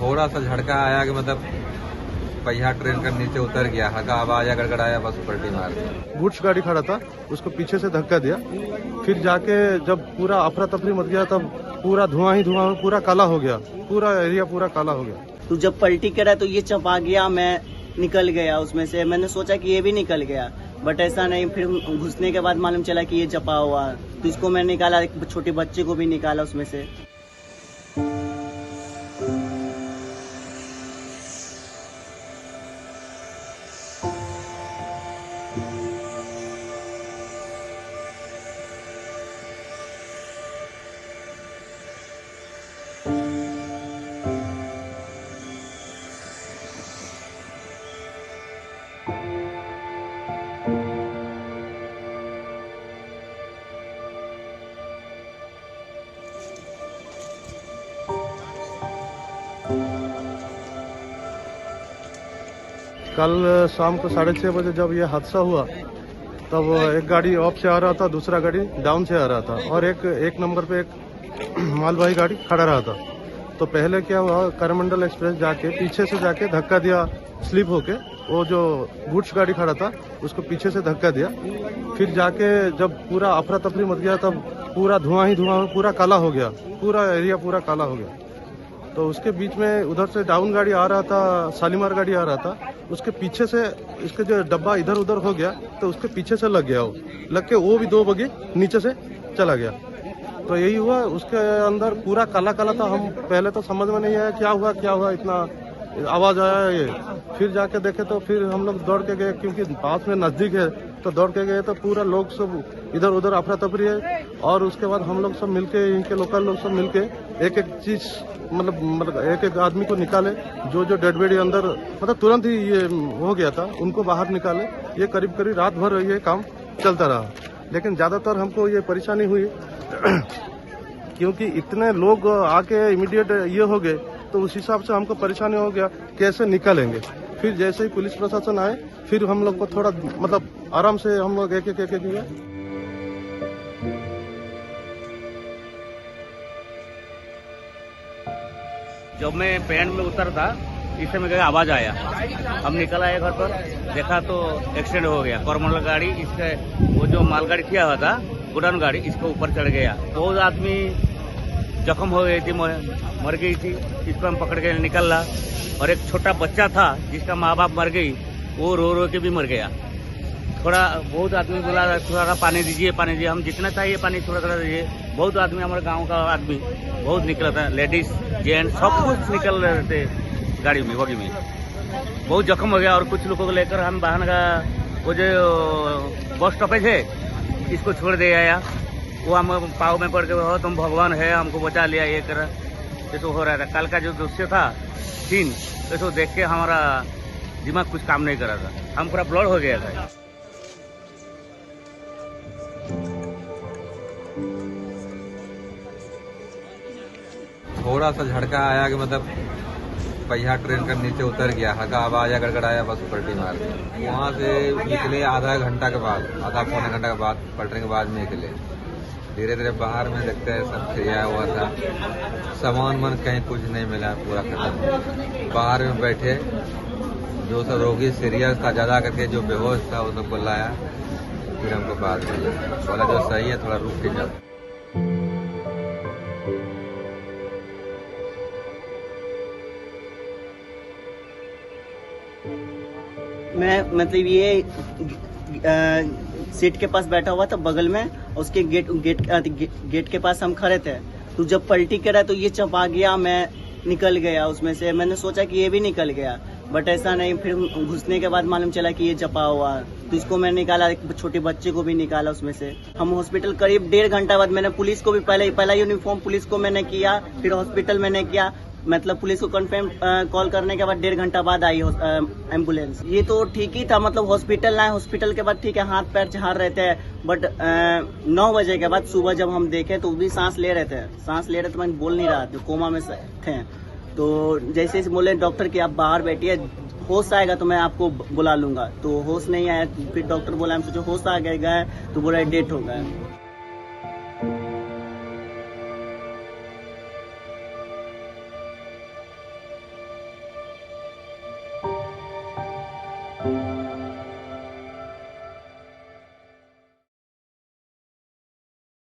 थोड़ा सा झटका आया कि मतलब पहिया ट्रेन का नीचे उतर गया, हल्का आवाज गड़गड़ाया, बस पलटी मार दी। गुड्स गाड़ी खड़ा था, उसको पीछे से धक्का दिया। फिर जाके जब पूरा अफरा तफरी मच गया तब पूरा धुआं ही धुआं, पूरा काला हो गया, पूरा एरिया पूरा काला हो गया। तो जब पलटी करा तो ये चपा गया, मैं निकल गया उसमें से। मैंने सोचा कि ये भी निकल गया, बट ऐसा नहीं। फिर घुसने के बाद मालूम चला कि ये चपा हुआ, तो इसको मैं निकाला, एक छोटे बच्चे को भी निकाला उसमें से। कल शाम को 6:30 बजे जब ये हादसा हुआ तब एक गाड़ी अप से आ रहा था, दूसरा गाड़ी डाउन से आ रहा था, और एक नंबर पे एक मालवाही गाड़ी खड़ा रहा था। तो पहले क्या हुआ, करमंडल एक्सप्रेस जाके पीछे से जाके धक्का दिया, स्लिप होके। वो जो गुड्स गाड़ी खड़ा था उसको पीछे से धक्का दिया। फिर जाके जब पूरा अफरा तफरी मच गया तब पूरा धुआं ही धुआं, पूरा काला हो गया, पूरा एरिया पूरा काला हो गया। तो उसके बीच में उधर से डाउन गाड़ी आ रहा था, शालीमार गाड़ी आ रहा था, उसके पीछे से इसके जो डब्बा इधर उधर हो गया तो उसके पीछे से लग गया। वो लग के वो भी 2 बगी नीचे से चला गया। तो यही हुआ, उसके अंदर पूरा काला काला था। हम पहले तो समझ में नहीं आया क्या हुआ, इतना आवाज आया ये। फिर जाके देखे तो फिर हम लोग दौड़ के गए, क्योंकि पास में नजदीक है, तो दौड़ के गए तो पूरा लोग सब इधर उधर अफरा तफरी है। और उसके बाद हम लोग सब मिलके, इनके लोकल लोग सब मिलके एक चीज मतलब एक आदमी को निकाले, जो डेड बॉडी अंदर मतलब तुरंत ही ये हो गया था, उनको बाहर निकाले। ये करीब रात भर ये काम चलता रहा, लेकिन ज्यादातर हमको ये परेशानी हुई क्योंकि इतने लोग आके इमीडिएट ये हो गए, तो उस हिसाब से हमको परेशानी हो गया कैसे निकालेंगे। फिर जैसे ही पुलिस प्रशासन आए, फिर हम लोग को थोड़ा मतलब आराम से हम लोग एक किया। जब मैं पैंट में उतर था, इस समय आवाज आया, हम निकल आए घर पर, देखा तो एक्सीडेंट हो गया। करमंडल गाड़ी, इसके वो जो मालगाड़ी किया हुआ था, गुडाउन गाड़ी, इसके ऊपर चढ़ गया। बहुत आदमी जख्म हो गई थी, मर गई थी। इसको हम पकड़ के निकला, और एक छोटा बच्चा था जिसका माँ बाप मर गई, वो रो के भी मर गया। बहुत आदमी बोला थोड़ा पानी दीजिए, हम जितना चाहिए पानी थोड़ा दीजिए। बहुत आदमी, हमारे गांव का आदमी बहुत निकला था, लेडीज जेंट्स सब कुछ निकल रहे थे गाड़ी में, बगी में। बहुत जख्म हो गया, और कुछ लोगों को लेकर हम वाहन का वो जो बस स्टॉपेज है इसको छोड़ दे आया। वो हम पाव में पड़ के, हो तुम भगवान है, हमको बचा लिया, ये कर तो हो रहा था। कल का जो दृश्य था सीन, तो देख के हमारा दिमाग कुछ काम नहीं कर रहा था, हम पूरा ब्लड हो गया था। थोड़ा सा झटका आया कि मतलब पहिया ट्रेन का नीचे उतर गया, हल्का आवाज गड़गड़ाया, बस पलटी मार दी। वहाँ से निकले आधा घंटा के बाद, आधा पौने घंटा के बाद पलटने के बाद निकले। धीरे धीरे बाहर में देखते हैं सब खिया हुआ था, सामान मन कहीं कुछ नहीं मिला, पूरा खत्म। बाहर में बैठे जो सब रोगी सीरियस था ज्यादा करके, जो बेहोश था वो सबको लाया। फिर हमको बाद में बोला जो सही है थोड़ा रुक के जाओ। मैं मतलब ये सीट के पास बैठा हुआ था बगल में, उसके गेट के पास हम खड़े थे। तो जब पलटी करा तो ये चपा गया, मैं निकल गया उसमें से। मैंने सोचा कि ये भी निकल गया, बट ऐसा नहीं। फिर घुसने के बाद मालूम चला कि ये चपा हुआ, तो इसको मैं निकाला, एक छोटे बच्चे को भी निकाला उसमें से। हम हॉस्पिटल करीब 1.5 घंटा बाद, मैंने पुलिस को भी पहला यूनिफॉर्म पुलिस को मैंने किया, फिर हॉस्पिटल मैंने किया। मतलब पुलिस को कन्फर्म कॉल करने के बाद 1.5 घंटा बाद आई एम्बुलेंस। ये तो ठीक ही था, मतलब हॉस्पिटल लाए, हॉस्पिटल के बाद ठीक है, हाथ पैर झाड़ रहे थे। बट 9 बजे के बाद सुबह जब हम देखे तो भी सांस ले रहे थे, तो मैं बोल नहीं रहा था, कोमा में थे। तो जैसे बोले डॉक्टर कि आप बाहर बैठिए, होश आएगा तो मैं आपको बुला लूंगा। तो होश नहीं आया, फिर डॉक्टर बोला, हम सोचे होश आ गया, तो बोला डेथ हो गया।